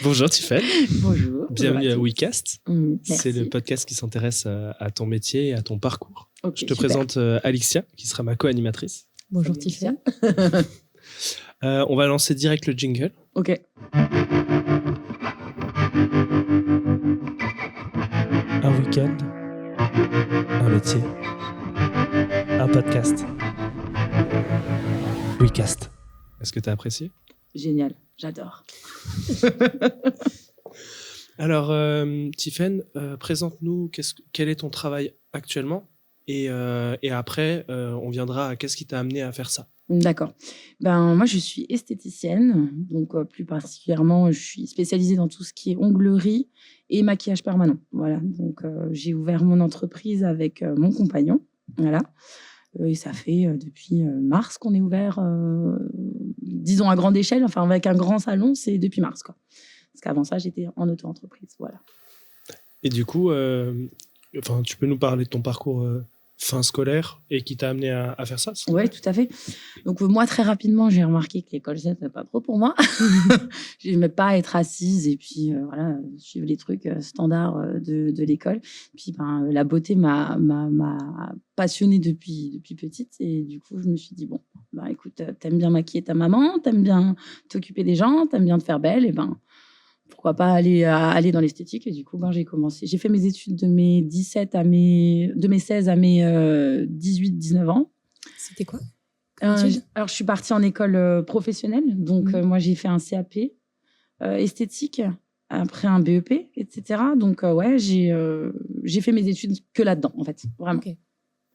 Bonjour Tiffaine. Bonjour. Bienvenue à WeCast. Merci. C'est le podcast qui s'intéresse à ton métier et à ton parcours. Okay, je te présente Alexia, qui sera ma co-animatrice. Bonjour Tiffaine. On va lancer direct le jingle. Ok. Un week-end, un métier, un podcast. WeCast. Est-ce que tu as apprécié ? Génial, j'adore. Alors, Tiffaine, présente-nous quel est ton travail actuellement et après, on viendra à qu'est-ce qui t'a amené à faire ça. D'accord. Moi, je suis esthéticienne, donc plus particulièrement, je suis spécialisée dans tout ce qui est onglerie et maquillage permanent. Voilà, donc j'ai ouvert mon entreprise avec mon compagnon. Voilà. Et ça fait depuis mars qu'on est ouvert, disons à grande échelle, enfin avec un grand salon, c'est depuis mars, quoi. Parce qu'avant ça, j'étais en auto-entreprise, voilà. Et du coup, tu peux nous parler de ton parcours fin scolaire et qui t'a amené à faire ça ? Oui, tout à fait. Donc moi, très rapidement, j'ai remarqué que l'école, ce n'était pas trop pour moi. Je n'aimais pas être assise et puis suivre les trucs standards de l'école. Puis la beauté m'a passionnée depuis petite. Et du coup, je me suis dit, écoute, t'aimes bien maquiller ta maman, t'aimes bien t'occuper des gens, t'aimes bien te faire belle, et pourquoi pas aller dans l'esthétique. Et du coup, j'ai commencé. J'ai fait mes études de mes 16 à mes 18-19 ans. C'était quoi alors, je suis partie en école professionnelle. Donc, moi, j'ai fait un CAP esthétique, après un BEP, etc. Donc, j'ai fait mes études que là-dedans, en fait. Vraiment. Okay.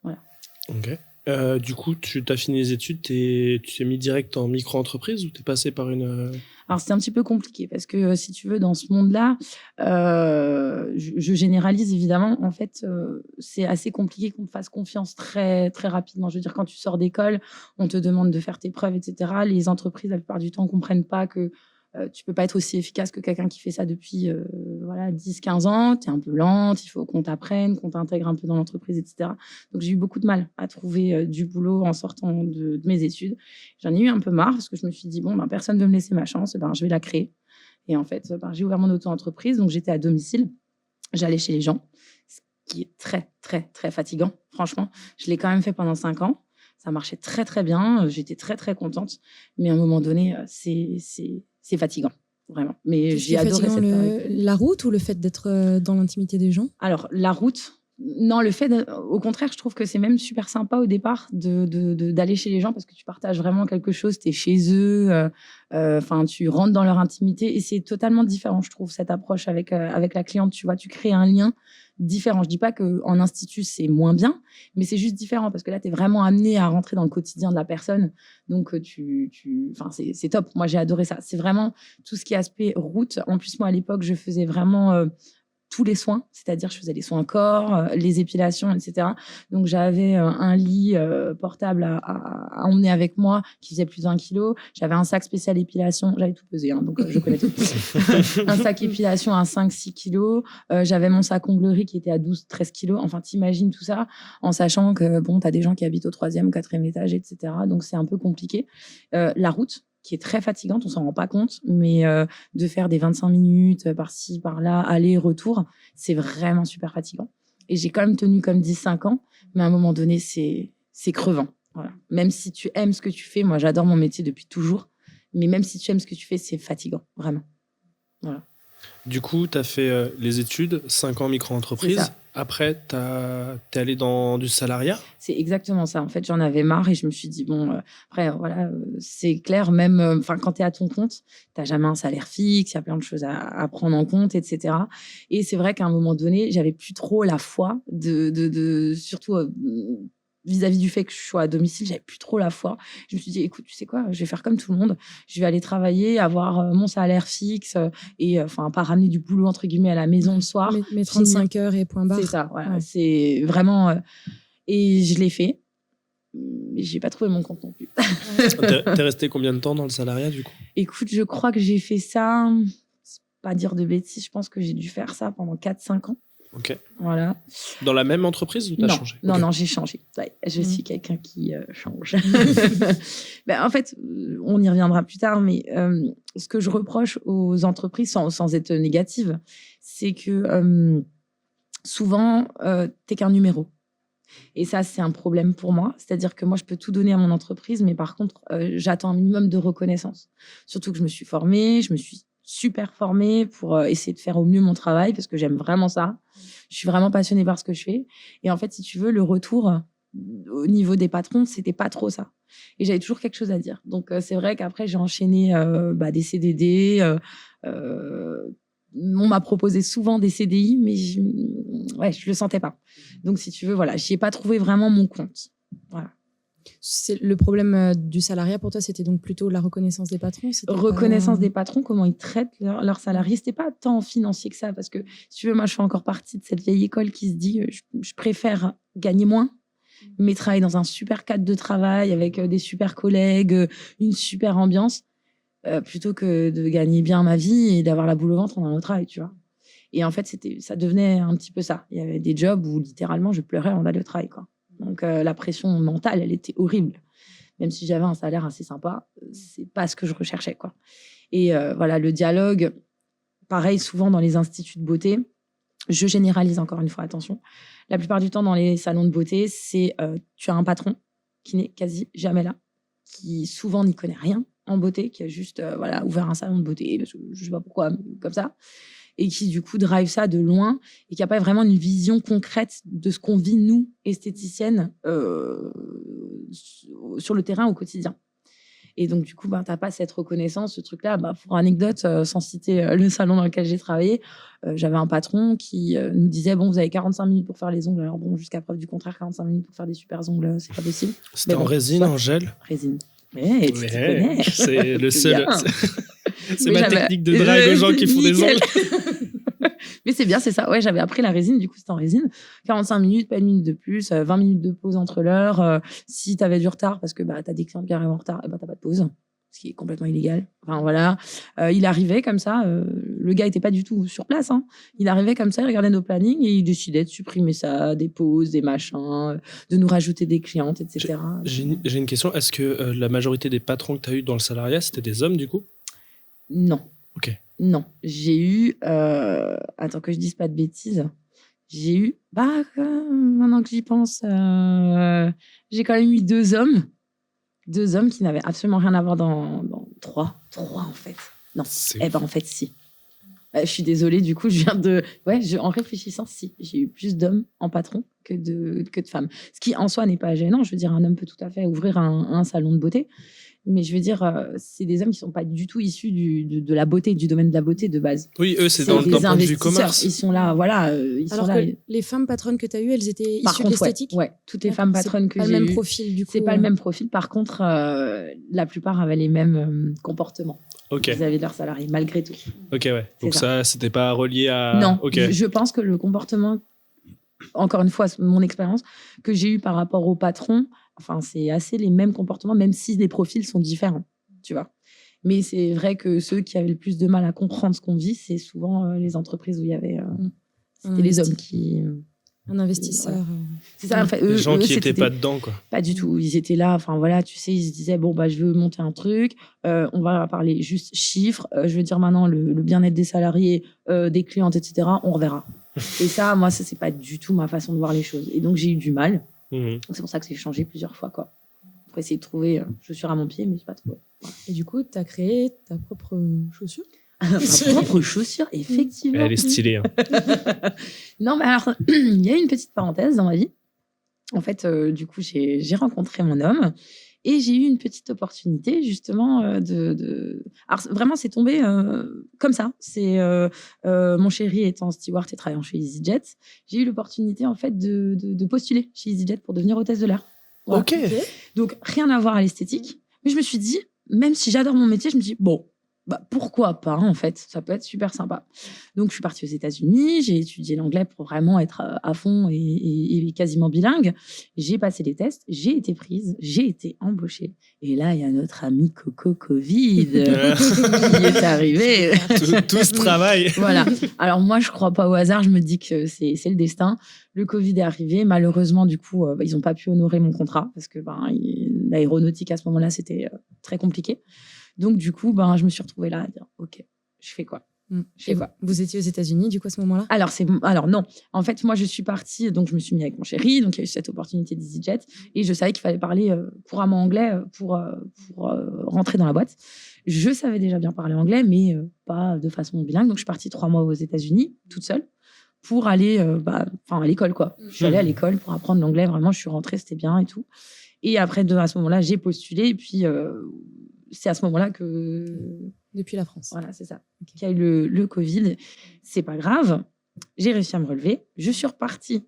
Voilà. Ok. Du coup, tu as fini les études, tu t'es mis direct en micro-entreprise ou tu es passé par une... Alors, c'est un petit peu compliqué parce que, si tu veux, dans ce monde-là, je généralise évidemment. En fait, c'est assez compliqué qu'on te fasse confiance très, très rapidement. Je veux dire, quand tu sors d'école, on te demande de faire tes preuves, etc. Les entreprises, la plupart du temps, ne comprennent pas que tu peux pas être aussi efficace que quelqu'un qui fait ça depuis 10-15 ans. Tu es un peu lente, il faut qu'on t'apprenne, qu'on t'intègre un peu dans l'entreprise, etc. Donc, j'ai eu beaucoup de mal à trouver du boulot en sortant de mes études. J'en ai eu un peu marre parce que je me suis dit, personne ne veut me laisser ma chance, je vais la créer. Et en fait, j'ai ouvert mon auto-entreprise, donc j'étais à domicile. J'allais chez les gens, ce qui est très, très, très fatigant. Franchement, je l'ai quand même fait pendant 5 ans. Ça marchait très, très bien. J'étais très, très contente. Mais à un moment donné, c'est fatigant, vraiment. Mais j'ai adoré cette période. La route ou le fait d'être dans l'intimité des gens ? Alors, la route, non, au contraire, je trouve que c'est même super sympa au départ d'aller chez les gens parce que tu partages vraiment quelque chose, tu es chez eux, tu rentres dans leur intimité et c'est totalement différent, je trouve, cette approche avec la cliente. Tu vois, tu crées un lien différent. Je dis pas qu'en institut, c'est moins bien, mais c'est juste différent parce que là, tu es vraiment amené à rentrer dans le quotidien de la personne. Donc, c'est top. Moi, j'ai adoré ça. C'est vraiment tout ce qui est aspect route. En plus, moi, à l'époque, je faisais vraiment... tous les soins, c'est-à-dire je faisais les soins corps, les épilations, etc. Donc, j'avais un lit portable à emmener avec moi qui faisait plus d'1 kilo. J'avais un sac spécial épilation. J'avais tout pesé, donc je connais tout. Un sac épilation à 5-6 kilos. J'avais mon sac onglerie qui était à 12-13 kilos. Enfin, t'imagines tout ça en sachant que, t'as des gens qui habitent au 3e, 4e étage, etc. Donc, c'est un peu compliqué. La route, qui est très fatigante, on s'en rend pas compte, mais de faire des 25 minutes par-ci, par-là, aller-retour, c'est vraiment super fatigant. Et j'ai quand même tenu comme 10-5 ans, mais à un moment donné, c'est crevant. Voilà. Même si tu aimes ce que tu fais, moi j'adore mon métier depuis toujours, mais même si tu aimes ce que tu fais, c'est fatigant, vraiment. Voilà. Du coup, tu as fait les études, 5 ans micro-entreprise. Après, t'es allé dans du salariat ? C'est exactement ça. En fait, j'en avais marre et je me suis dit, après, voilà, c'est clair, même quand tu es à ton compte, tu n'as jamais un salaire fixe, il y a plein de choses à prendre en compte, etc. Et c'est vrai qu'à un moment donné, j'avais plus trop la foi surtout vis-à-vis du fait que je sois à domicile, j'avais plus trop la foi. Je me suis dit, écoute, tu sais quoi, je vais faire comme tout le monde. Je vais aller travailler, avoir mon salaire fixe et pas ramener du boulot, entre guillemets, à la maison le soir. Mais 35 heures et point barre. C'est ça, voilà. Ouais. C'est vraiment... et je l'ai fait. Mais j'ai pas trouvé mon compte non plus. T'es resté combien de temps dans le salariat, du coup ? Écoute, je crois que j'ai fait ça... Pas dire de bêtises, je pense que j'ai dû faire ça pendant 4-5 ans. Ok. Voilà. Dans la même entreprise ou t'as Non, changé? non, Ok. non, j'ai changé. Ouais, je suis quelqu'un qui change. En fait, on y reviendra plus tard, mais ce que je reproche aux entreprises, sans être négative, c'est que souvent, t'es qu'un numéro. Et ça, c'est un problème pour moi. C'est-à-dire que moi, je peux tout donner à mon entreprise, mais par contre, j'attends un minimum de reconnaissance. Surtout que je me suis formée, je me suis super formée pour essayer de faire au mieux mon travail parce que j'aime vraiment ça. Je suis vraiment passionnée par ce que je fais. Et en fait, si tu veux, le retour au niveau des patrons, c'était pas trop ça. Et j'avais toujours quelque chose à dire. Donc, c'est vrai qu'après, j'ai enchaîné des CDD. On m'a proposé souvent des CDI, mais je le sentais pas. Donc, si tu veux, voilà, j'y ai pas trouvé vraiment mon compte. Voilà. C'est le problème du salariat pour toi, c'était donc plutôt la reconnaissance des patrons. Reconnaissance des patrons, comment ils traitent leurs salariés. C'était pas tant financier que ça, parce que si tu veux, moi, je fais encore partie de cette vieille école qui se dit, je préfère gagner moins, mais travailler dans un super cadre de travail avec des super collègues, une super ambiance, plutôt que de gagner bien ma vie et d'avoir la boule au ventre en allant au travail, tu vois. Et en fait, ça devenait un petit peu ça. Il y avait des jobs où littéralement je pleurais avant d'aller au travail, quoi. Donc la pression mentale, elle était horrible. Même si j'avais un salaire assez sympa, c'est pas ce que je recherchais, quoi. Et voilà, le dialogue, pareil, souvent dans les instituts de beauté, je généralise encore une fois, attention. La plupart du temps, dans les salons de beauté, c'est tu as un patron qui n'est quasi jamais là, qui souvent n'y connaît rien en beauté, qui a juste ouvert un salon de beauté, parce que je sais pas pourquoi, mais comme ça, et qui du coup drive ça de loin et qui a pas vraiment une vision concrète de ce qu'on vit nous esthéticiennes sur le terrain au quotidien. Et donc du coup t'as pas cette reconnaissance, ce truc là. Pour anecdote, sans citer le salon dans lequel j'ai travaillé, j'avais un patron qui nous disait bon, vous avez 45 minutes pour faire les ongles. Alors bon, jusqu'à preuve du contraire, 45 minutes pour faire des super ongles, c'est pas possible. C'était en résine, en gel? Résine. Mais tu te connais. C'est le seul. Bien. C'est ma technique de drague aux gens qui font des ongles. Mais c'est bien, c'est ça. Ouais, j'avais appris la résine, du coup, c'était en résine. 45 minutes, pas une minute de plus, 20 minutes de pause entre l'heure. Si t'avais du retard, parce que t'as des clients qui arrivent en retard, t'as pas de pause, ce qui est complètement illégal. Enfin, voilà. Il arrivait comme ça, le gars était pas du tout sur place, hein. Il arrivait comme ça, il regardait nos plannings et il décidait de supprimer ça, des pauses, des machins, de nous rajouter des clientes, etc. J'ai une question. Est-ce que la majorité des patrons que t'as eu dans le salariat, c'était des hommes, du coup? Non. Ok. Non, j'ai eu... attends que je dise pas de bêtises. J'ai eu... maintenant que j'y pense, j'ai quand même eu 2 hommes. 2 hommes qui n'avaient absolument rien à voir dans 3. 3, en fait. Non, en fait, si. Je suis désolée, du coup, je viens de... en réfléchissant, si. J'ai eu plus d'hommes en patron que de femmes. Ce qui, en soi, n'est pas gênant. Je veux dire, un homme peut tout à fait ouvrir un salon de beauté. Mais je veux dire, c'est des hommes qui ne sont pas du tout issus de la beauté, du domaine de la beauté de base. Oui, eux, c'est d'un point de vue commerce. Ils sont là, voilà. Alors que les femmes patronnes que tu as eues, elles étaient issues de l'esthétique? Ouais, toutes les femmes patronnes que j'ai eues. C'est pas le même profil, du coup. C'est pas le même profil. Par contre, la plupart avaient les mêmes comportements vis-à-vis de leurs salariés, malgré tout. Ok, ouais. Donc ça, c'était pas relié à... Non, je pense que le comportement, encore une fois, mon expérience, que j'ai eu par rapport au patron, enfin, c'est assez les mêmes comportements, même si les profils sont différents, tu vois. Mais c'est vrai que ceux qui avaient le plus de mal à comprendre ce qu'on vit, c'est souvent les entreprises où il y avait... c'était les hommes qui... Un investisseur. Ouais. C'est ça, en fait, les gens qui n'étaient pas dedans, quoi. Pas du tout. Ils étaient là, enfin voilà, tu sais, ils se disaient, bon, je veux monter un truc, on va parler juste chiffres, je veux dire maintenant le bien-être des salariés, des clientes, etc., on reverra. Et ça, moi, ça, c'est pas du tout ma façon de voir les choses. Et donc, j'ai eu du mal. Donc, c'est pour ça que j'ai changé plusieurs fois, quoi. Pour essayer de trouver chaussures à mon pied, mais je sais pas trop. Voilà. Et du coup, tu as créé ta propre chaussure? Ma propre chaussure, effectivement. Elle est stylée. Hein. Non, mais alors, il y a une petite parenthèse dans ma vie. En fait, du coup, j'ai rencontré mon homme et j'ai eu une petite opportunité, justement, Alors, vraiment, c'est tombé comme ça. C'est mon chéri étant steward et travaillant chez EasyJet. J'ai eu l'opportunité, en fait, de postuler chez EasyJet pour devenir hôtesse de l'air. Voilà. Ok. Donc, rien à voir à l'esthétique. Mais je me suis dit, même si j'adore mon métier, je me dis, bon, bah, pourquoi pas, en fait, ça peut être super sympa. Donc, je suis partie aux États-Unis, j'ai étudié l'anglais pour vraiment être à fond et quasiment bilingue. J'ai passé les tests, j'ai été prise, j'ai été embauchée. Et là, il y a notre ami Coco Covid qui est arrivé. Tout ce travail. Voilà. Alors, moi, je crois pas au hasard, je me dis que c'est le destin. Le Covid est arrivé. Malheureusement, du coup, ils n'ont pas pu honorer mon contrat parce que l'aéronautique, à ce moment-là, c'était très compliqué. Donc, du coup, je me suis retrouvée là à dire, OK, je fais quoi? Je fais quoi? Vous étiez aux États-Unis, du coup, à ce moment-là? Alors, non. En fait, moi, je suis partie, donc je me suis mis avec mon chéri, donc il y a eu cette opportunité d'EasyJet, et je savais qu'il fallait parler couramment anglais pour rentrer dans la boîte. Je savais déjà bien parler anglais, mais pas de façon bilingue. Donc, je suis partie 3 mois aux États-Unis, toute seule, pour aller à l'école, quoi. Je suis allée à l'école pour apprendre l'anglais. Vraiment, je suis rentrée, c'était bien et tout. Et après, à ce moment-là, j'ai postulé, et puis c'est à ce moment-là que... Depuis la France. Voilà, c'est ça. Okay. Qu'il y a eu le Covid. C'est pas grave. J'ai réussi à me relever. Je suis repartie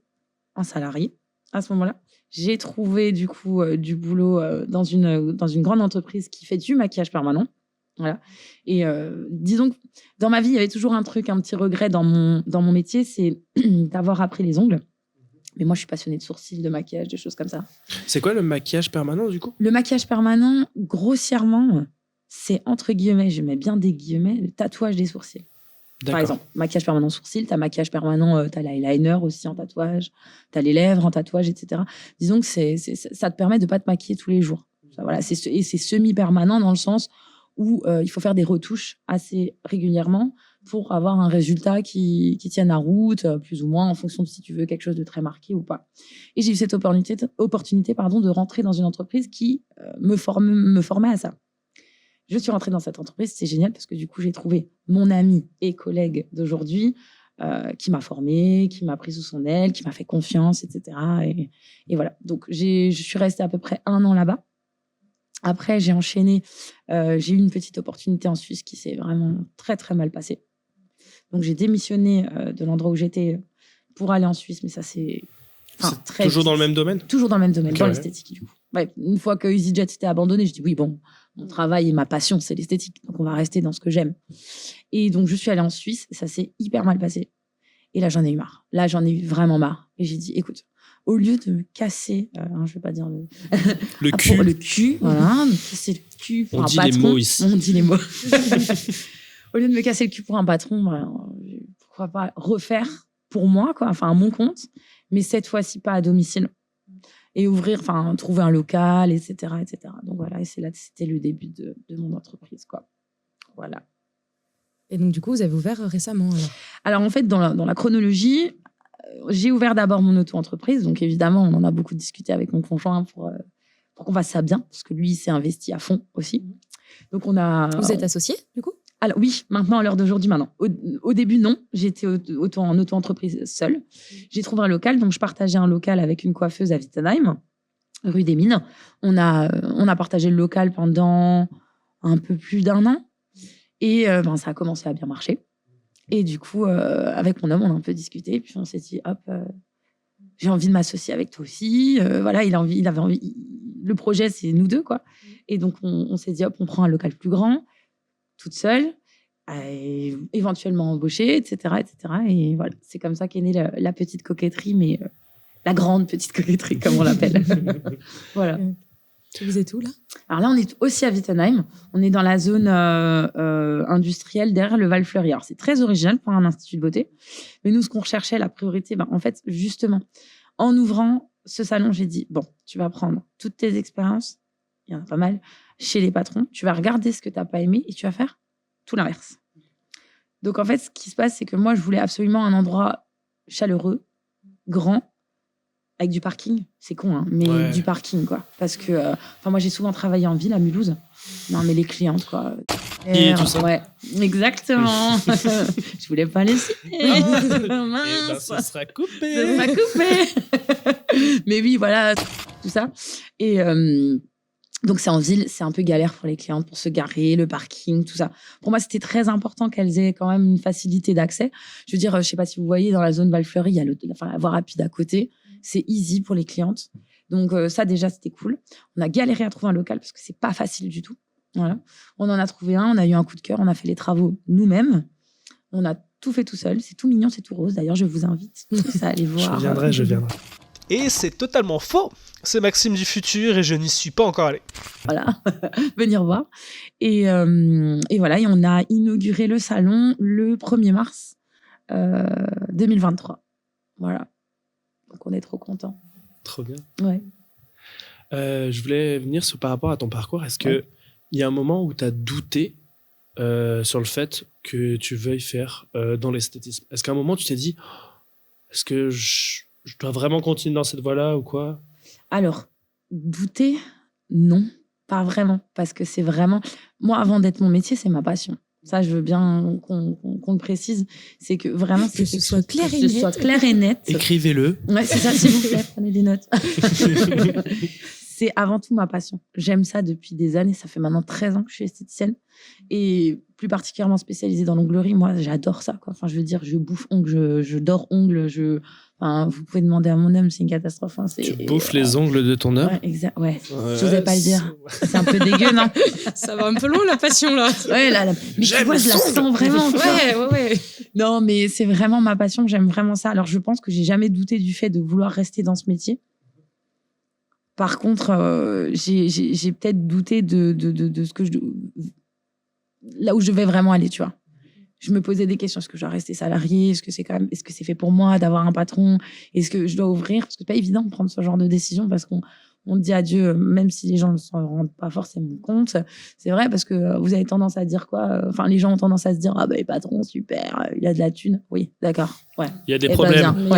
en salarié à ce moment-là. J'ai trouvé du coup du boulot dans une grande entreprise qui fait du maquillage permanent. Voilà. Et disons que dans ma vie, il y avait toujours un petit regret dans mon métier, c'est d'avoir appris les ongles. Mais moi, je suis passionnée de sourcils, de maquillage, de choses comme ça. C'est quoi le maquillage permanent, du coup? Le maquillage permanent, grossièrement, c'est entre guillemets, je mets bien des guillemets, le tatouage des sourcils. D'accord. Par exemple, maquillage permanent sourcils, t'as maquillage permanent, t'as l'eyeliner aussi en tatouage, t'as les lèvres en tatouage, etc. Disons que ça te permet de pas te maquiller tous les jours. Voilà, c'est semi-permanent dans le sens où il faut faire des retouches assez régulièrement pour avoir un résultat qui tienne la route, plus ou moins, en fonction de si tu veux quelque chose de très marqué ou pas. Et j'ai eu cette opportunité de rentrer dans une entreprise qui me formait à ça. Je suis rentrée dans cette entreprise, c'est génial parce que du coup, j'ai trouvé mon ami et collègue d'aujourd'hui qui m'a formée, qui m'a pris sous son aile, qui m'a fait confiance, etc. Et voilà. Donc, je suis restée à peu près 1 an là-bas. Après, j'ai enchaîné. J'ai eu une petite opportunité en Suisse qui s'est vraiment très, très mal passée. Donc, j'ai démissionné de l'endroit où j'étais pour aller en Suisse, mais ça, c'est toujours dans le même domaine? Toujours dans le même domaine, Okay, dans l'esthétique, du coup. Ouais, une fois que EasyJet s'était abandonné, je dis oui, bon, mon travail et ma passion, c'est l'esthétique. Donc, on va rester dans ce que j'aime. Et donc, je suis allée en Suisse et ça s'est hyper mal passé. Et là, j'en ai eu marre. Là, j'en ai eu vraiment marre. Et j'ai dit, écoute, au lieu de me casser, je vais pas dire le cul. Le cul, voilà, me casser le cul pour un patron. On dit les mots ici. On dit les mots. Au lieu de me casser le cul pour un patron, pourquoi pas refaire pour moi, quoi, enfin, à mon compte, mais cette fois-ci pas à domicile. Et trouver un local, etc., etc. Donc voilà, et c'était le début de mon entreprise, quoi. Voilà. Et donc, du coup, vous avez ouvert récemment, alors en fait, dans la chronologie, j'ai ouvert d'abord mon auto-entreprise. Donc, évidemment, on en a beaucoup discuté avec mon conjoint pour qu'on fasse ça bien, parce que lui, il s'est investi à fond aussi. Donc, Vous êtes associé, du coup? Alors oui, maintenant, à l'heure d'aujourd'hui, maintenant. Au début, non. J'étais en auto-entreprise seule. J'ai trouvé un local, donc je partageais un local avec une coiffeuse à Wittenheim, rue des Mines. On a partagé le local pendant un peu plus d'1 an. Et ça a commencé à bien marcher. Et du coup, avec mon homme, on a un peu discuté. Puis on s'est dit, hop, j'ai envie de m'associer avec toi aussi. Voilà, il avait envie. Le projet, c'est nous deux, quoi. Et donc, on s'est dit, hop, on prend un local plus grand, toute seule, éventuellement embauchée, etc., etc. Et voilà, c'est comme ça qu'est née la petite coquetterie, mais la grande petite coquetterie, comme on l'appelle. Voilà. Vous êtes où, là? Alors là, on est aussi à Wittenheim. On est dans la zone industrielle derrière le Val-Fleury. Alors, c'est très original pour un institut de beauté. Mais nous, ce qu'on recherchait, la priorité, en fait, justement, en ouvrant ce salon, j'ai dit, bon, tu vas prendre toutes tes expériences, il y en a pas mal, chez les patrons. Tu vas regarder ce que tu n'as pas aimé et tu vas faire tout l'inverse. Donc, en fait, ce qui se passe, c'est que moi, je voulais absolument un endroit chaleureux, grand, avec du parking. C'est con, hein, mais ouais. Du parking, quoi. Parce que, moi, j'ai souvent travaillé en ville, à Mulhouse. Non, mais les clientes, quoi. Et tout ça. Ouais, exactement. Je voulais pas les citer. Mince. Ça sera coupé. Mais oui, voilà, tout ça. Et donc, c'est en ville, c'est un peu galère pour les clientes pour se garer, le parking, tout ça. Pour moi, c'était très important qu'elles aient quand même une facilité d'accès. Je veux dire, je sais pas si vous voyez, dans la zone Val-Fleury, il y a la voie rapide à côté. C'est easy pour les clientes. Donc, ça, déjà, c'était cool. On a galéré à trouver un local parce que c'est pas facile du tout. Voilà. On en a trouvé un, on a eu un coup de cœur, on a fait les travaux nous-mêmes. On a tout fait tout seul. C'est tout mignon, c'est tout rose. D'ailleurs, je vous invite tous à aller voir. Je viendrai. Et c'est totalement faux. C'est Maxime du futur et je n'y suis pas encore allé. Voilà, venir voir. Et voilà, et on a inauguré le salon le 1er mars 2023. Voilà. Donc, on est trop contents. Trop bien. Ouais. Je voulais venir par rapport à ton parcours. Est-ce qu'il y a un moment où tu as douté sur le fait que tu veuilles faire dans l'esthétisme? Est-ce qu'à un moment, tu t'es dit, est-ce que je dois vraiment continuer dans cette voie-là ou quoi? Alors, douter, non, pas vraiment. Parce que c'est vraiment... Moi, avant d'être mon métier, c'est ma passion. Ça, je veux bien qu'on le précise. C'est que vraiment... Que ce soit clair et net. Écrivez-le. Ouais, c'est ça, s'il vous plaît, prenez des notes. C'est avant tout ma passion. J'aime ça depuis des années. Ça fait maintenant 13 ans que je suis esthéticienne. Et plus particulièrement spécialisée dans l'onglerie. Moi, j'adore ça, quoi. Enfin, je veux dire, je bouffe ongles, je dors ongles, Enfin, vous pouvez demander à mon homme, c'est une catastrophe. Hein. Tu bouffes les ongles de ton homme? Ouais, exact. Ouais. Je n'osais pas le dire. C'est un peu dégueu, non? Ça va un peu loin, la passion, là. Ouais, là. Mais tu vois, je la sens vraiment. Ouais. Non, mais c'est vraiment ma passion. J'aime vraiment ça. Alors, je pense que j'ai jamais douté du fait de vouloir rester dans ce métier. Par contre, j'ai peut-être douté de ce que là où je vais vraiment aller, tu vois. Je me posais des questions. Est-ce que je dois rester salarié? Est-ce que c'est fait pour moi d'avoir un patron? Est-ce que je dois ouvrir? Parce que c'est pas évident de prendre ce genre de décision parce qu'on dit adieu, même si les gens ne s'en rendent pas forcément compte. C'est vrai parce que vous avez tendance à dire quoi? Enfin, les gens ont tendance à se dire, ah ben, patron, super, il a de la thune. Oui, d'accord. Ouais. Il y a des problèmes.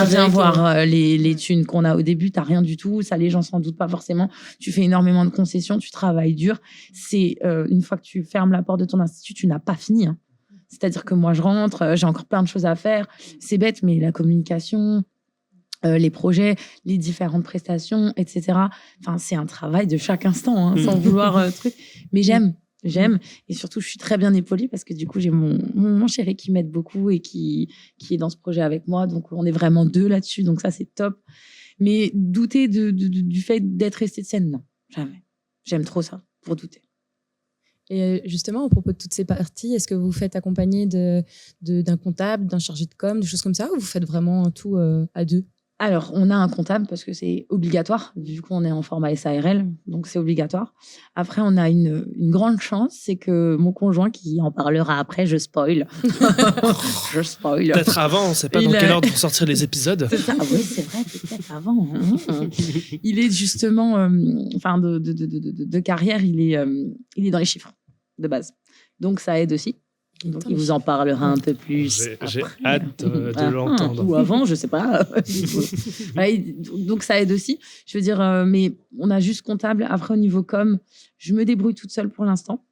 Viens voir les thunes qu'on a au début. T'as rien du tout. Ça, les gens s'en doutent pas forcément. Tu fais énormément de concessions, tu travailles dur. C'est une fois que tu fermes la porte de ton institut, tu n'as pas fini. Hein. C'est-à-dire que moi, je rentre, j'ai encore plein de choses à faire. C'est bête, mais la communication, les projets, les différentes prestations, etc. Enfin, c'est un travail de chaque instant, hein, sans vouloir truc. Mais j'aime. Et surtout, je suis très bien épaulée parce que du coup, j'ai mon chéri qui m'aide beaucoup et qui est dans ce projet avec moi. Donc, on est vraiment deux là-dessus. Donc, ça, c'est top. Mais douter du fait d'être esthéticienne, non, jamais. J'aime trop ça pour douter. Et justement, à propos de toutes ces parties, est-ce que vous faites accompagner d'un comptable, d'un chargé de com, des choses comme ça, ou vous faites vraiment tout à deux? Alors, on a un comptable parce que c'est obligatoire. Du coup, on est en format SARL, donc c'est obligatoire. Après, on a une grande chance, c'est que mon conjoint, qui en parlera après, je spoil. Je spoil. Peut-être avant, on ne sait pas dans quelle ordre vont sortir les épisodes. C'est ça. Ah oui, c'est vrai, peut-être avant. Il est justement, de carrière, il est dans les chiffres de base. Donc, ça aide aussi. Donc, il vous en parlera un peu plus. J'ai hâte de l'entendre. Ou avant, je sais pas. Donc, ça aide aussi. Je veux dire, mais on a juste comptable. Après, au niveau com, je me débrouille toute seule pour l'instant.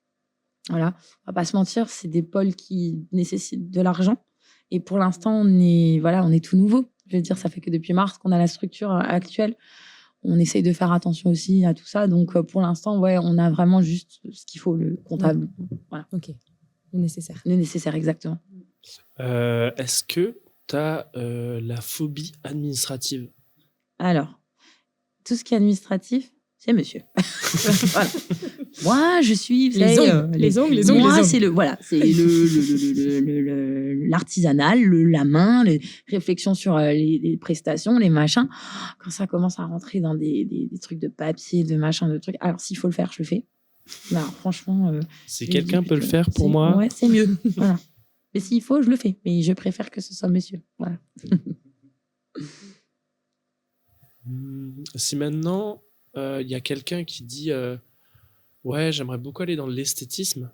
Voilà. On va pas se mentir, c'est des pôles qui nécessitent de l'argent. Et pour l'instant, on est tout nouveau. Je veux dire, ça fait que depuis mars qu'on a la structure actuelle. On essaye de faire attention aussi à tout ça. Donc, pour l'instant, on a vraiment juste ce qu'il faut, le comptable. Ouais. Voilà. Ok. Le nécessaire. Le nécessaire, exactement. Est-ce que tu as la phobie administrative? Alors, tout ce qui est administratif, c'est monsieur. Voilà. Moi, je suis... Les ongles. Moi, c'est l'artisanal, la main, les réflexions sur les prestations, les machins. Quand ça commence à rentrer dans des trucs de papier, de machin, de trucs... Alors, s'il faut le faire, je le fais. Alors, franchement... si quelqu'un peut le faire pour moi... Ouais, c'est mieux. Voilà. Mais s'il faut, je le fais. Mais je préfère que ce soit monsieur. Voilà. Si maintenant, il y a quelqu'un qui dit ouais, j'aimerais beaucoup aller dans l'esthétisme,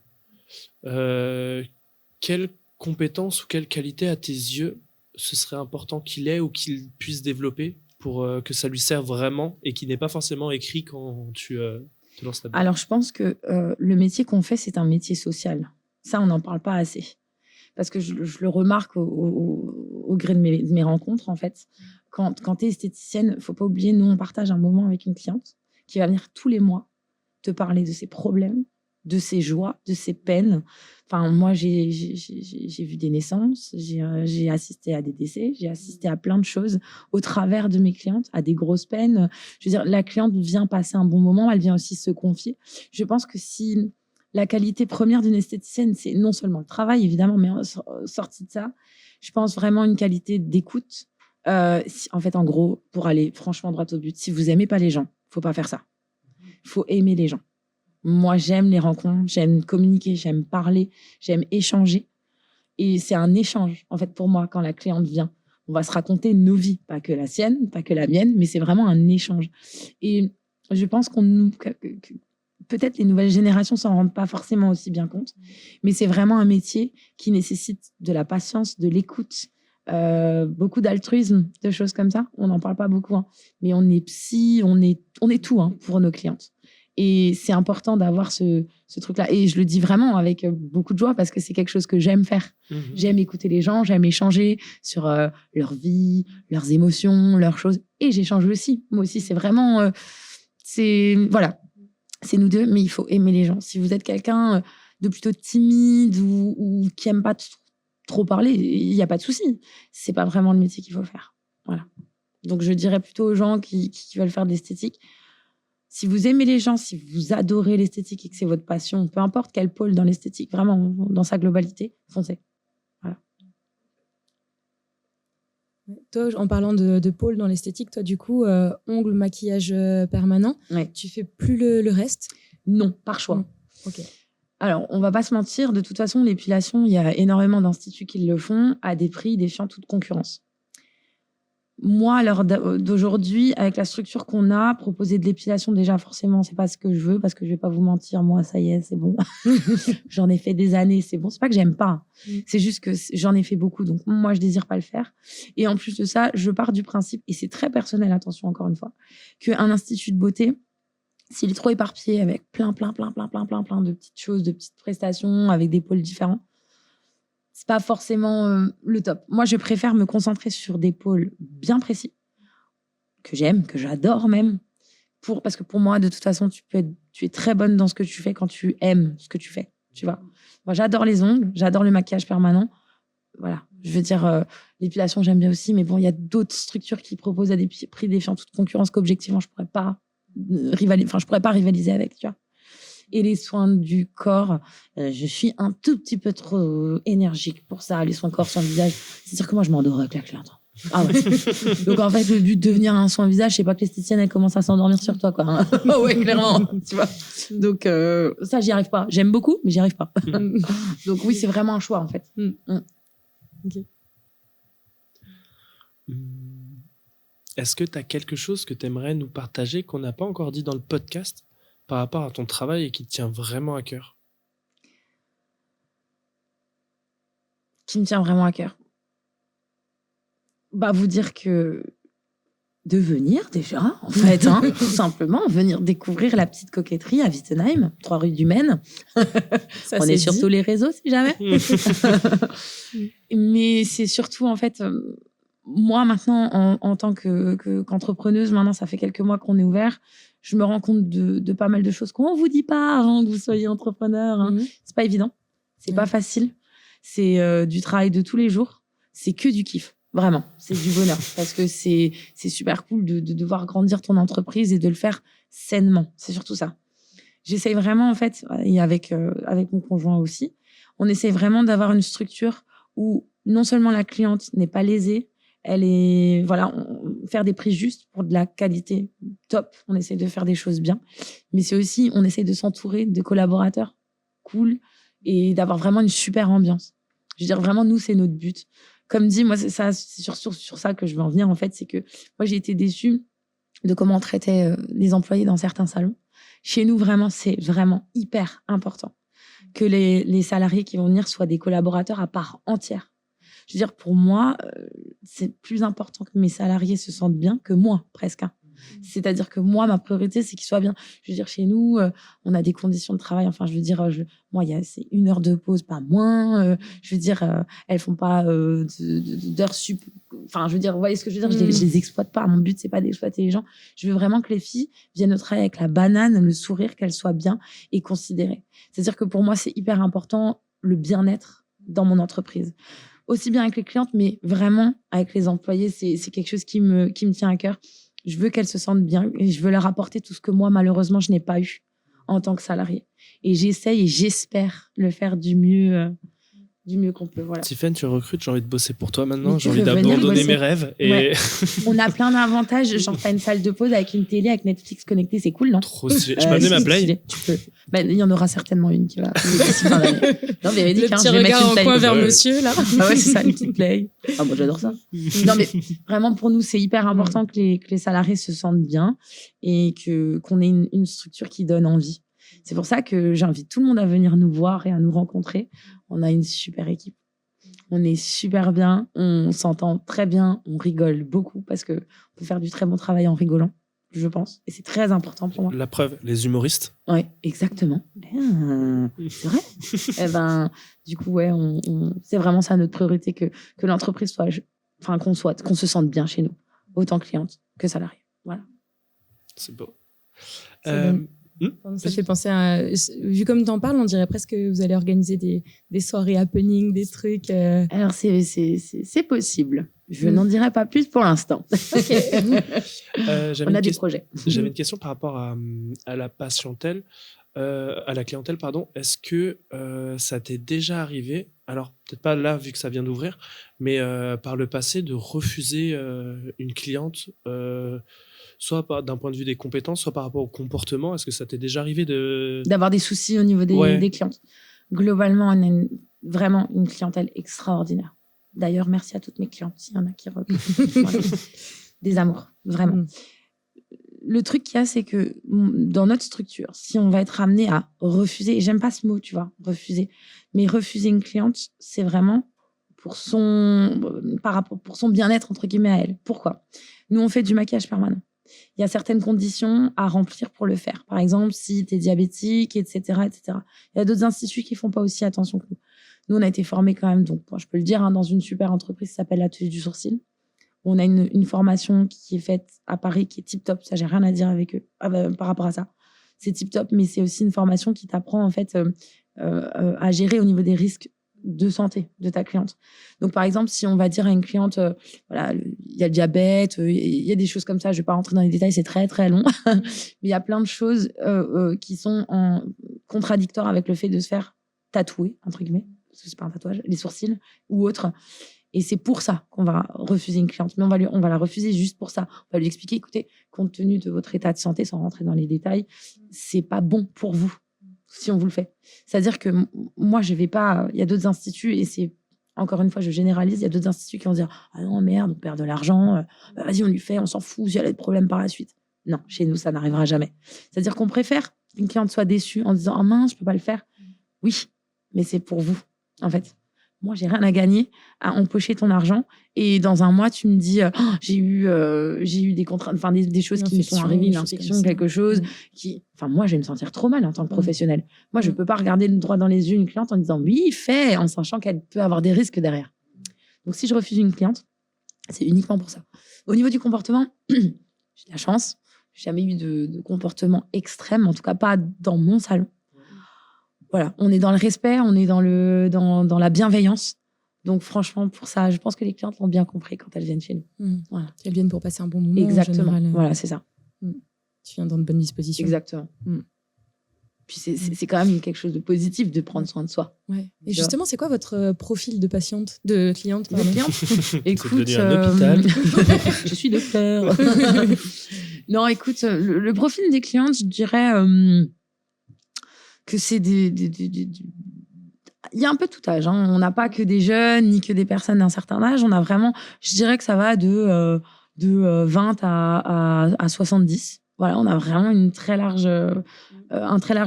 quelle compétence ou quelle qualité à tes yeux ce serait important qu'il ait ou qu'il puisse développer pour que ça lui serve vraiment et qui n'est pas forcément écrit quand tu te lances là-dedans? Alors, je pense que le métier qu'on fait, c'est un métier social. Ça, on n'en parle pas assez. Parce que je le remarque au gré de mes rencontres, en fait. Quand tu es esthéticienne, il ne faut pas oublier, nous, on partage un moment avec une cliente qui va venir tous les mois te parler de ses problèmes, de ses joies, de ses peines. Enfin, moi, j'ai vu des naissances, j'ai assisté à des décès, j'ai assisté à plein de choses au travers de mes clientes, à des grosses peines. Je veux dire, la cliente vient passer un bon moment, elle vient aussi se confier. Je pense que si la qualité première d'une esthéticienne, c'est non seulement le travail, évidemment, mais sorti de ça, je pense vraiment une qualité d'écoute. En fait, en gros, pour aller franchement droit au but, si vous aimez pas les gens, faut pas faire ça. Il faut aimer les gens. Moi, j'aime les rencontres, j'aime communiquer, j'aime parler, j'aime échanger. Et c'est un échange, en fait, pour moi, quand la cliente vient. On va se raconter nos vies, pas que la sienne, pas que la mienne, mais c'est vraiment un échange. Et je pense que peut-être les nouvelles générations s'en rendent pas forcément aussi bien compte, mais c'est vraiment un métier qui nécessite de la patience, de l'écoute, beaucoup d'altruisme, de choses comme ça. On n'en parle pas beaucoup, hein. Mais on est psy, on est tout, hein, pour nos clientes. Et c'est important d'avoir ce truc-là. Et je le dis vraiment avec beaucoup de joie parce que c'est quelque chose que j'aime faire. J'aime écouter les gens, j'aime échanger sur leur vie, leurs émotions, leurs choses. Et j'échange aussi. Moi aussi, c'est vraiment... voilà, c'est nous deux, mais il faut aimer les gens. Si vous êtes quelqu'un de plutôt timide ou qui n'aime pas trop parler, il n'y a pas de souci. C'est pas vraiment le métier qu'il faut faire. Voilà. Donc, je dirais plutôt aux gens qui veulent faire de l'esthétique, si vous aimez les gens, si vous adorez l'esthétique et que c'est votre passion, peu importe quel pôle dans l'esthétique, vraiment dans sa globalité, foncez. Voilà. Toi, en parlant de pôle dans l'esthétique, toi, du coup, ongles, maquillage permanent, Ouais. tu fais plus le reste? Non, par choix. Ok. Alors, on va pas se mentir, de toute façon, l'épilation, il y a énormément d'instituts qui le font à des prix défiant toute concurrence. Moi, à l'heure d'aujourd'hui, avec la structure qu'on a, proposer de l'épilation, déjà, forcément, c'est pas ce que je veux, parce que je vais pas vous mentir, moi, ça y est, c'est bon. J'en ai fait des années, c'est bon. C'est pas que j'aime pas. C'est juste que j'en ai fait beaucoup, donc moi, je désire pas le faire. Et en plus de ça, je pars du principe, et c'est très personnel, attention, encore une fois, qu'un institut de beauté, s'il est trop éparpillé avec plein de petites choses, de petites prestations, avec des pôles différents, c'est pas forcément le top. Moi, je préfère me concentrer sur des pôles bien précis, que j'aime, que j'adore même, parce que pour moi, de toute façon, tu es très bonne dans ce que tu fais quand tu aimes ce que tu fais, tu vois. Moi, j'adore les ongles, j'adore le maquillage permanent. Voilà, je veux dire, l'épilation, j'aime bien aussi, mais bon, il y a d'autres structures qui proposent à des prix défiant toute concurrence qu'objectivement, je pourrais pas rivaliser avec, tu vois. Et les soins du corps, je suis un tout petit peu trop énergique pour ça. Les soins corps, soins visage, c'est-à-dire que moi, je m'endors avec la cliente. Ah ouais. Donc en fait, le but de devenir un soin visage, c'est pas que l'esthéticienne, elle commence à s'endormir sur toi, quoi. Ah ouais, clairement, tu vois. Donc ça, j'y arrive pas. J'aime beaucoup, mais j'y arrive pas. Donc oui, c'est vraiment un choix, en fait. Ok. Est-ce que tu as quelque chose que tu aimerais nous partager qu'on n'a pas encore dit dans le podcast par rapport à ton travail et qui te tient vraiment à cœur? Qui me tient vraiment à cœur. Bah, vous dire que de venir déjà, en fait, hein, tout simplement, venir découvrir la petite coquetterie à Wittenheim, 3 rue du Maine. Ça, On est sur tous les réseaux, si jamais. Mais c'est surtout, en fait, moi, maintenant, en tant qu'entrepreneuse, maintenant, ça fait quelques mois qu'on est ouvert, je me rends compte de pas mal de choses qu'on vous dit pas avant que vous soyez entrepreneur. Hein. C'est pas évident. C'est pas facile. C'est du travail de tous les jours. C'est que du kiff. Vraiment. C'est du bonheur. Parce que c'est super cool de devoir grandir ton entreprise et de le faire sainement. C'est surtout ça. J'essaye vraiment, en fait, et avec mon conjoint aussi, on essaye vraiment d'avoir une structure où non seulement la cliente n'est pas lésée, elle est, voilà, faire des prix justes pour de la qualité top. On essaie de faire des choses bien. Mais c'est aussi, on essaie de s'entourer de collaborateurs cool et d'avoir vraiment une super ambiance. Je veux dire, vraiment, nous, c'est notre but. Comme dit, moi, c'est sur ça que je veux en venir, en fait. C'est que moi, j'ai été déçue de comment on traitait les employés dans certains salons. Chez nous, vraiment, c'est vraiment hyper important que les salariés qui vont venir soient des collaborateurs à part entière. Je veux dire, pour moi, c'est plus important que mes salariés se sentent bien que moi, presque. Hein. C'est-à-dire que moi, ma priorité, c'est qu'ils soient bien. Je veux dire, chez nous, on a des conditions de travail. Enfin, je veux dire, moi, c'est 1 heure de pause, pas moins. Je veux dire, elles font pas d'heures sup Enfin, je veux dire, vous voyez ce que je veux dire, je les exploite pas. Mon but, c'est pas d'exploiter les gens. Je veux vraiment que les filles viennent au travail avec la banane, le sourire, qu'elles soient bien et considérées. C'est-à-dire que pour moi, c'est hyper important le bien-être dans mon entreprise. Aussi bien avec les clientes, mais vraiment avec les employés, c'est quelque chose qui me tient à cœur. Je veux qu'elles se sentent bien et je veux leur apporter tout ce que moi, malheureusement, je n'ai pas eu en tant que salariée. Et j'essaye et j'espère le faire du mieux qu'on peut. Voilà. Tiffen, tu recrutes, j'ai envie de bosser pour toi maintenant, Mais j'ai tu envie veux venir d'abandonner bosser. mes rêves. Et Ouais. On a plein d'avantages. Genre, t'as une salle de pause avec une télé, avec Netflix connecté, c'est cool, non? trop stylé. Je peux amener ma c'est play. stylé. Tu peux. Ben, il y en aura certainement une qui va. d'ici fin d'année. Non, véridique, Le petit je vais mettre regard une en play. coin vers Ouais. monsieur, là. Ah ouais, c'est ça, une petite play. Ah, moi, j'adore ça. Non, mais vraiment, pour nous, c'est hyper important que les salariés se sentent bien et qu'on ait une structure qui donne envie. C'est pour ça que j'invite tout le monde à venir nous voir et à nous rencontrer. On a une super équipe. On est super bien, on s'entend très bien, on rigole beaucoup parce qu'on peut faire du très bon travail en rigolant, je pense. Et c'est très important pour moi. La preuve, les humoristes. Oui, exactement. C'est vrai. Eh ben, du coup, ouais, c'est vraiment ça notre priorité, que l'entreprise soit, qu'on se sente bien chez nous, autant cliente que salarié. Voilà. C'est beau. Ça Ça fait penser à... Vu comme t'en parles, on dirait presque que vous allez organiser des soirées happening, des trucs... Alors, c'est possible. Je n'en dirai pas plus pour l'instant. On a des projets. J'avais une question par rapport à la patientèle, à la clientèle, pardon. Est-ce que ça t'est déjà arrivé, alors peut-être pas là vu que ça vient d'ouvrir, mais par le passé de refuser une cliente, soit d'un point de vue des compétences, soit par rapport au comportement? Est-ce que ça t'est déjà arrivé d'avoir des soucis au niveau des clientes? Globalement, on a vraiment une clientèle extraordinaire. D'ailleurs, merci à toutes mes clientes, s'il y en a qui voilà. Des amours, vraiment. Le truc qu'il y a, c'est que dans notre structure, si on va être amené à refuser, et j'aime pas ce mot, tu vois, refuser, mais refuser une cliente, c'est vraiment pour son bien-être, entre guillemets, à elle. Pourquoi? Nous, on fait du maquillage permanent. Il y a certaines conditions à remplir pour le faire. Par exemple, si tu es diabétique, etc., etc. Il y a d'autres instituts qui font pas aussi attention que nous. Nous, on a été formés quand même, donc je peux le dire, dans une super entreprise qui s'appelle l'Atelier du Sourcil. On a une formation qui est faite à Paris, qui est tip-top. Ça, j'ai rien à dire avec eux par rapport à ça. C'est tip-top, mais c'est aussi une formation qui t'apprend en fait à gérer au niveau des risques de santé de ta cliente. Donc, par exemple, si on va dire à une cliente, voilà, il y a le diabète, il y a des choses comme ça, je vais pas rentrer dans les détails, c'est très, très long, mais il y a plein de choses qui sont contradictoires avec le fait de se faire tatouer, entre guillemets, parce que c'est pas un tatouage, les sourcils ou autre. Et c'est pour ça qu'on va refuser une cliente. Mais on va la refuser juste pour ça. On va lui expliquer, écoutez, compte tenu de votre état de santé, sans rentrer dans les détails, c'est pas bon pour vous si on vous le fait. C'est-à-dire que moi, je vais pas... Il y a d'autres instituts, et c'est... Encore une fois, je généralise, il y a d'autres instituts qui vont dire « Ah non, merde, on perd de l'argent, vas-y, on lui fait, on s'en fout, si elle a des problèmes par la suite. » Non, chez nous, ça n'arrivera jamais. C'est-à-dire qu'on préfère qu'une cliente soit déçue en disant « Ah mince, je peux pas le faire. » Oui, mais c'est pour vous, en fait. Moi, j'ai rien à gagner à empocher ton argent. Et dans un mois, tu me dis, j'ai eu des contraintes, enfin des choses qui me sont arrivées, une infection, quelque chose qui, enfin moi, je vais me sentir trop mal en tant que professionnel. Moi, je peux pas regarder droit dans les yeux une cliente en disant oui, fais, en sachant qu'elle peut avoir des risques derrière. Donc, si je refuse une cliente, c'est uniquement pour ça. Au niveau du comportement, j'ai de la chance. J'ai jamais eu de comportement extrême, en tout cas pas dans mon salon. Voilà, on est dans le respect, on est dans la bienveillance. Donc franchement, pour ça, je pense que les clientes l'ont bien compris quand elles viennent chez nous. Voilà. Elles viennent pour passer un bon moment. Exactement. En général. Voilà, c'est ça. Tu viens dans de bonnes dispositions. Exactement. Puis c'est quand même quelque chose de positif de prendre soin de soi. Ouais. Et justement, c'est quoi votre profil de patiente, de cliente, pardon. Écoute, c'est un hôpital. Je suis docteur. Non, écoute, le profil des clientes, je dirais que c'est il y a un peu tout âge. Hein. On n'a pas que des jeunes ni que des personnes d'un certain âge. On a vraiment, je dirais que ça va de 20 à 70. Voilà, on a vraiment un très large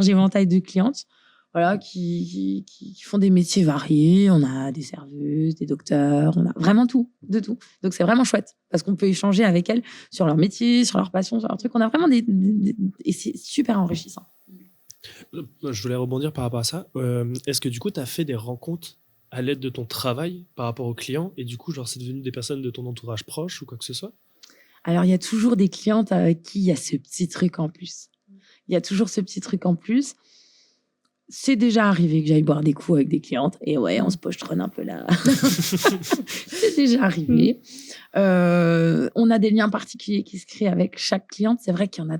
éventail de clientes, voilà, qui font des métiers variés. On a des serveuses, des docteurs, on a vraiment tout, de tout. Donc c'est vraiment chouette parce qu'on peut échanger avec elles sur leur métier, sur leur passion, sur leur truc. On a vraiment et c'est super enrichissant. Je voulais rebondir par rapport à ça. Est-ce que du coup, tu as fait des rencontres à l'aide de ton travail par rapport aux clients et du coup, genre, c'est devenu des personnes de ton entourage proche ou quoi que ce soit? Alors, il y a toujours des clientes avec qui il y a ce petit truc en plus. Il y a toujours ce petit truc en plus. C'est déjà arrivé que j'aille boire des coups avec des clientes. Et ouais, on se pochetronne un peu là. C'est déjà arrivé. On a des liens particuliers qui se créent avec chaque cliente. C'est vrai qu'il y en a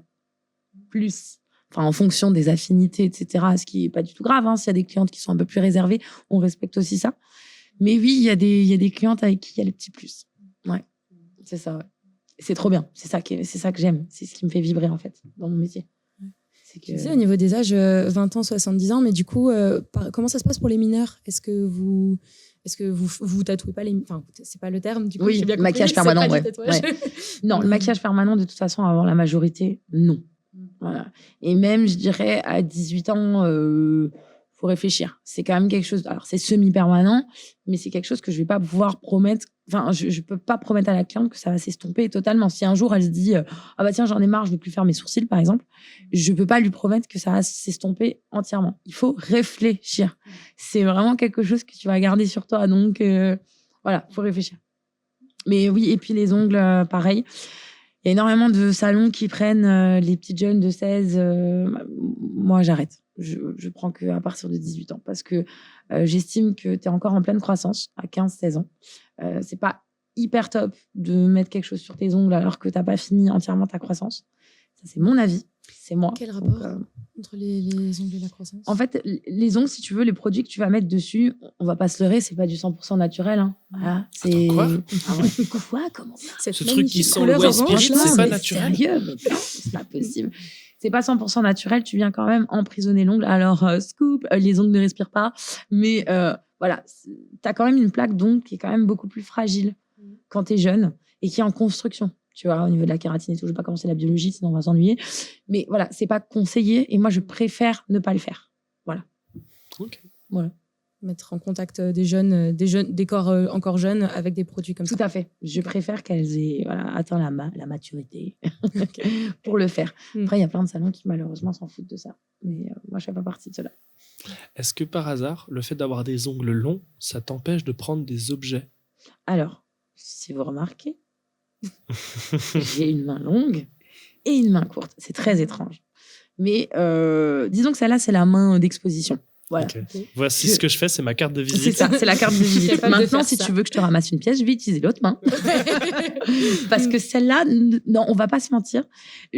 plus. Enfin, en fonction des affinités, etc. Ce qui n'est pas du tout grave. Hein. S'il y a des clientes qui sont un peu plus réservées, on respecte aussi ça. Mais oui, il y a des clientes avec qui il y a les petits plus. Ouais, c'est ça, ouais. C'est trop bien. C'est ça que j'aime. C'est ce qui me fait vibrer, en fait, dans mon métier. C'est Tu sais, au niveau des âges, 20 ans, 70 ans, mais du coup, comment ça se passe pour les mineurs? Est-ce que vous tatouez pas les... Enfin, c'est pas le terme, du coup. Oui, j'ai bien compris, maquillage c'est permanent, pas du ouais. tatouage. Non, le maquillage permanent, de toute façon, avant la majorité, non. Voilà. Et même, je dirais, à 18 ans, faut réfléchir. C'est quand même quelque chose... Alors, c'est semi-permanent, mais c'est quelque chose que je vais pas pouvoir promettre... Enfin, je peux pas promettre à la cliente que ça va s'estomper totalement. Si un jour, elle se dit « Ah bah tiens, j'en ai marre, je veux plus faire mes sourcils, par exemple », je peux pas lui promettre que ça va s'estomper entièrement. Il faut réfléchir. C'est vraiment quelque chose que tu vas garder sur toi. Donc, voilà, faut réfléchir. Mais oui, et puis les ongles, pareil. Il y a énormément de salons qui prennent les petites jeunes de 16. Moi, j'arrête. Je prends qu'à partir de 18 ans parce que j'estime que tu es encore en pleine croissance à 15-16 ans. C'est pas hyper top de mettre quelque chose sur tes ongles alors que tu n'as pas fini entièrement ta croissance. Ça, c'est mon avis. C'est moi. Quel rapport Donc, entre les ongles et la croissance? en fait, les ongles, si tu veux, les produits que tu vas mettre dessus, on va pas se leurrer, c'est pas du 100% naturel. Hein. Voilà, c'est... Attends, quoi? Ah ouais. Quoi? Comment ça? Cette Ce truc qui magnifique sent le couleur white orange, spirit, là, c'est pas mais naturel? Sérieux, mais non, c'est pas possible. C'est pas 100% naturel, tu viens quand même emprisonner l'ongle. Alors, scoop, les ongles ne respirent pas. Mais voilà, t'as quand même une plaque d'ongle qui est quand même beaucoup plus fragile quand t'es jeune et qui est en construction. Tu vois, au niveau de la kératine et tout, je vais pas commencer la biologie, sinon on va s'ennuyer. Mais voilà, c'est pas conseillé et moi, je préfère ne pas le faire. Voilà. Ok. Voilà. Mettre en contact des corps encore jeunes avec des produits comme Tout ça. à fait. Je préfère qu'elles aient atteint la maturité pour le faire. Après, il y a plein de salons qui, malheureusement, s'en foutent de ça. Mais moi, je fais pas partie de cela. Est-ce que par hasard, le fait d'avoir des ongles longs, ça t'empêche de prendre des objets? Alors, si vous remarquez, j'ai une main longue et une main courte. C'est très étrange. Mais disons que celle-là, c'est la main d'exposition. Voilà. Ok. Voici ce que je fais, c'est ma carte de visite. C'est ça, c'est la carte de visite. Capable de Maintenant, faire si ça. tu veux que je te ramasse une pièce, je vais utiliser l'autre main. Parce que celle-là, non, on va pas se mentir,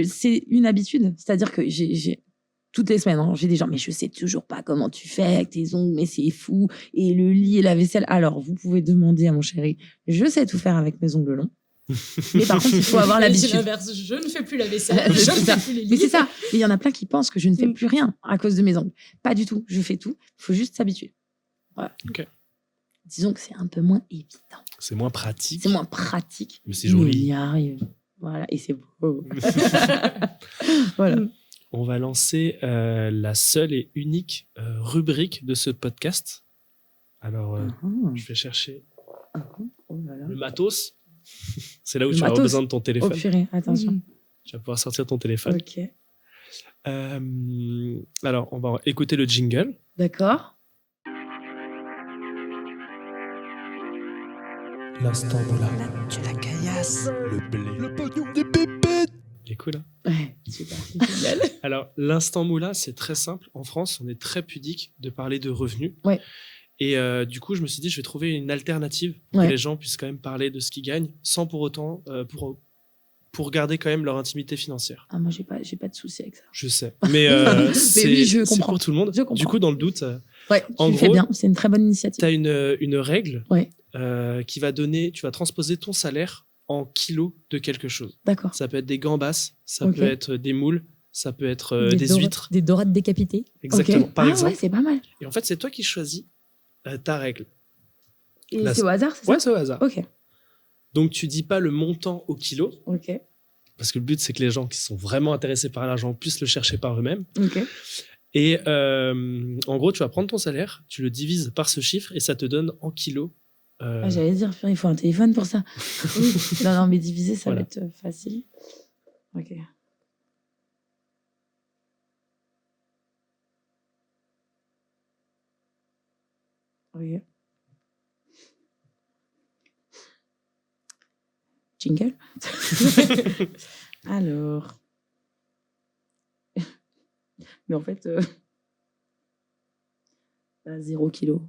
c'est une habitude. C'est-à-dire que j'ai toutes les semaines, hein, j'ai des gens, mais je sais toujours pas comment tu fais avec tes ongles, mais c'est fou. Et le lit et la vaisselle. Alors, vous pouvez demander à mon chéri, je sais tout faire avec mes ongles longs. Mais par contre, il faut avoir C'est l'habitude. l'inverse. Je ne fais plus la vaisselle. C'est Je ne ça. fais plus les Mais c'est lits. ça. Et il y en a plein qui pensent que je ne fais plus rien à cause de mes ongles. Pas du tout. Je fais tout. Il faut juste s'habituer. Voilà. Ok. Disons que c'est un peu moins évident. C'est moins pratique. C'est moins pratique. Mais c'est joli. On y arrive. Voilà. Et c'est beau. Voilà. On va lancer la seule et unique rubrique de ce podcast. Alors, je vais chercher Oh là là. le matos. C'est là où Le tu vas avoir matos. besoin de ton Oh téléphone. purée, attention. Tu vas pouvoir sortir ton téléphone. Ok. Alors, on va écouter le jingle. D'accord. L'instant de Tu la caillasses. le blé. Le pognon des pépettes. Il est cool, hein? Ouais, super. Alors, l'instant moula, c'est très simple. En France, on est très pudique de parler de revenus. Ouais. Et du coup, je me suis dit, je vais trouver une alternative pour Ouais. que les gens puissent quand même parler de ce qu'ils gagnent sans pour autant, pour garder quand même leur intimité financière. Ah, moi, j'ai pas de souci avec ça. Je sais. Mais, c'est oui, je c'est comprends. pour tout le monde. Je comprends. Du coup, dans le doute, Ouais, En tu le fais gros, bien. C'est une très bonne initiative. tu as une règle Ouais. qui va donner, tu vas transposer ton salaire en kilos de quelque chose. D'accord. Ça peut être des gambas, ça Ok. peut être des moules, ça peut être des huîtres. Des dorades décapitées. Exactement, Ok. par Ah exemple. ouais, c'est pas mal. Et en fait, c'est toi qui choisis ta règle. Et Là, c'est au hasard, c'est ça? Ouais, c'est au hasard. Ok. Donc, tu dis pas le montant au kilo, Ok. parce que le but, c'est que les gens qui sont vraiment intéressés par l'argent puissent le chercher par eux-mêmes. Ok. Et en gros, tu vas prendre ton salaire, tu le divises par ce chiffre et ça te donne en kilos. Ah, j'allais dire, il faut un téléphone pour ça. Oui. Non, mais diviser, ça Voilà. va être facile. Ok. Ok. Jingle. Alors. Mais en fait, 0 kilo.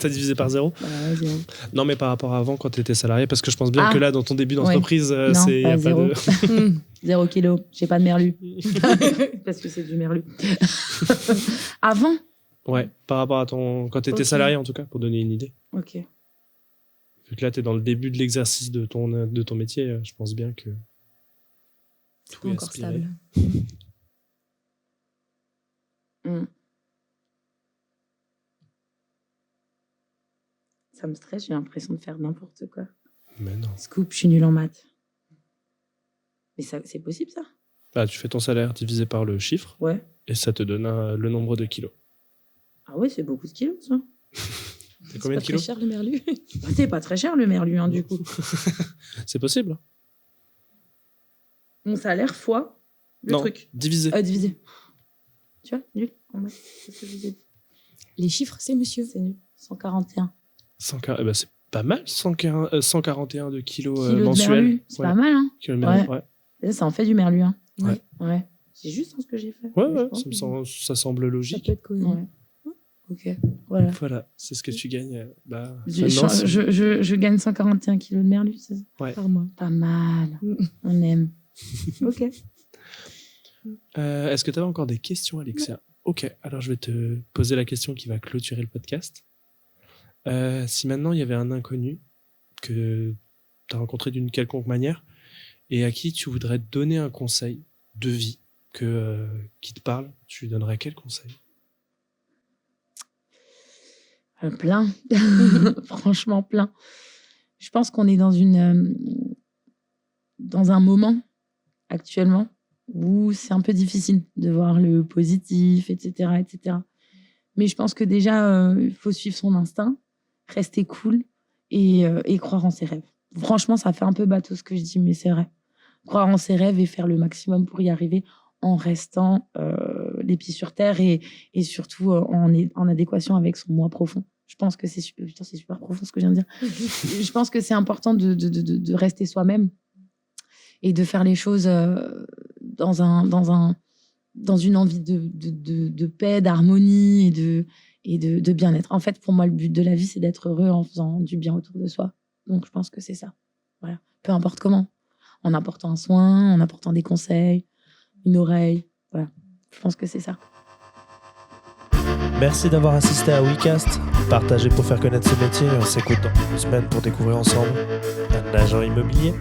T'as divisé par 0? Bah, 0. Non, mais par rapport à avant, quand t'étais salarié, parce que je pense bien que là, dans ton début d'entreprise, Non, c'est... y a pas 0. de... 0 kilo. J'ai pas de merlu. Parce que c'est du merlu. Avant? Ouais, par rapport à ton... Quand t'étais Ok. salarié, en tout cas, pour donner une idée. Ok. Vu que là, t'es dans le début de l'exercice de ton métier, je pense bien que... C'est tout pas est encore aspiré. stable. Hmm. Ça me stresse, j'ai l'impression de faire n'importe quoi. Mais non. Scoop, je suis nulle en maths. Mais ça, c'est possible, ça? Là, tu fais ton salaire divisé par le chiffre, Ouais. et ça te donne le nombre de kilos. Ah ouais, c'est beaucoup de kilos, ça. T'as C'est combien pas de très kilos? cher le merlu. Bah, c'est pas très cher, le merlu, hein, du coup. C'est possible, hein? Mon salaire fois le Non, truc. divisé. Divisé. Tu vois, nul en maths. C'est ce que je disais. Les chiffres, c'est monsieur. C'est nul. 141. 140, bah, c'est pas mal, 141 de kilos Kilos de mensuels. merlu. C'est Ouais. pas mal, hein. Kilos de merlu, Ouais. ouais. Et ça en fait du merlu, hein. Ouais. Ouais. C'est juste hein, ce que j'ai fait. Ouais, Je ouais, pense. ça semble Ça logique. peut être cohérent. Ouais. Ok. Voilà. Voilà, c'est ce que tu gagnes. Bah, Je, maintenant, c'est- je gagne 141 kilos de merlu, c'est ça? Par mois. Pas mal. Mm. On aime. Ok. Est-ce que tu avais encore des questions, Alexia? Ok, alors je vais te poser la question qui va clôturer le podcast. Si maintenant il y avait un inconnu que tu as rencontré d'une quelconque manière et à qui tu voudrais donner un conseil de vie qui te parle, tu lui donnerais quel conseil? Plein. Franchement, plein. Je pense qu'on est dans un moment actuellement où c'est un peu difficile de voir le positif, etc., etc. Mais je pense que déjà, il faut suivre son instinct, rester cool et croire en ses rêves. Franchement, ça fait un peu bateau ce que je dis, mais c'est vrai. Croire en ses rêves et faire le maximum pour y arriver en restant les pieds sur terre et surtout en adéquation avec son moi profond. Je pense que c'est super, putain, c'est super profond ce que je viens de dire. Je pense que c'est important de rester soi-même et de faire les choses dans une envie de paix, d'harmonie et de bien-être. En fait, pour moi, le but de la vie, c'est d'être heureux en faisant du bien autour de soi. Donc, je pense que c'est ça. Voilà. Peu importe comment. En apportant un soin, en apportant des conseils, une oreille. Voilà. Je pense que c'est ça. Merci d'avoir assisté à WeCast. Partagez pour faire connaître ce métier et on s'écoute dans une semaine pour découvrir ensemble un agent immobilier.